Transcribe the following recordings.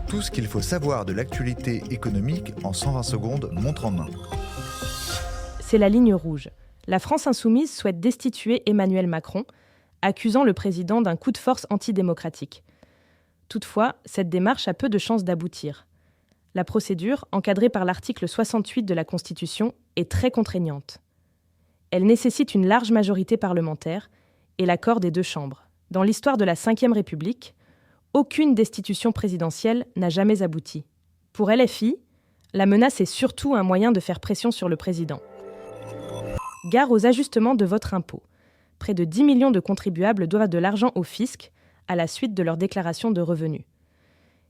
Tout ce qu'il faut savoir de l'actualité économique en 120 secondes, montre en main. C'est la ligne rouge. La France insoumise souhaite destituer Emmanuel Macron, accusant le président d'un coup de force antidémocratique. Toutefois, cette démarche a peu de chances d'aboutir. La procédure, encadrée par l'article 68 de la Constitution, est très contraignante. Elle nécessite une large majorité parlementaire et l'accord des deux chambres. Dans l'histoire de la Ve République, aucune destitution présidentielle n'a jamais abouti. Pour LFI, la menace est surtout un moyen de faire pression sur le président. Gare aux ajustements de votre impôt. Près de 10 millions de contribuables doivent de l'argent au fisc à la suite de leur déclaration de revenus.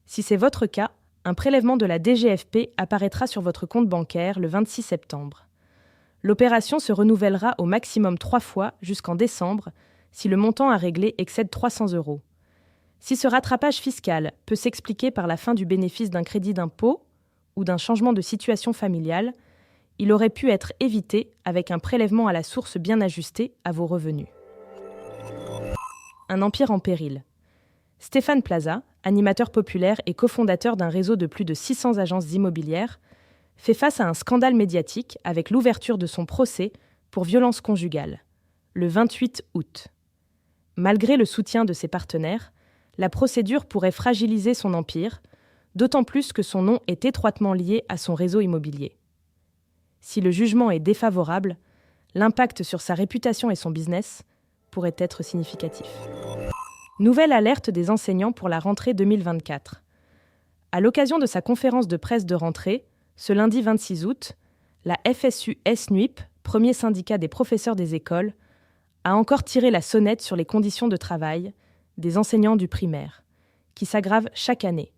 Si c'est votre cas, un prélèvement de la DGFP apparaîtra sur votre compte bancaire le 26 septembre. L'opération se renouvellera au maximum 3 fois jusqu'en décembre si le montant à régler excède 300 €. Si ce rattrapage fiscal peut s'expliquer par la fin du bénéfice d'un crédit d'impôt ou d'un changement de situation familiale, il aurait pu être évité avec un prélèvement à la source bien ajusté à vos revenus. Un empire en péril. Stéphane Plaza, animateur populaire et cofondateur d'un réseau de plus de 600 agences immobilières, fait face à un scandale médiatique avec l'ouverture de son procès pour violence conjugale, le 28 août. Malgré le soutien de ses partenaires, la procédure pourrait fragiliser son empire, d'autant plus que son nom est étroitement lié à son réseau immobilier. Si le jugement est défavorable, l'impact sur sa réputation et son business pourrait être significatif. Nouvelle alerte des enseignants pour la rentrée 2024. À l'occasion de sa conférence de presse de rentrée, ce lundi 26 août, la FSU-SNUIP, premier syndicat des professeurs des écoles, a encore tiré la sonnette sur les conditions de travail des enseignants du primaire, qui s'aggravent chaque année.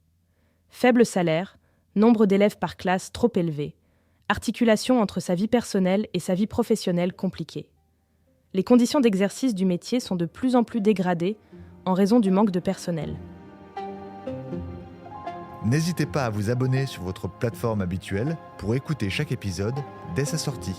Faible salaire, nombre d'élèves par classe trop élevé, articulation entre sa vie personnelle et sa vie professionnelle compliquée. Les conditions d'exercice du métier sont de plus en plus dégradées en raison du manque de personnel. N'hésitez pas à vous abonner sur votre plateforme habituelle pour écouter chaque épisode dès sa sortie.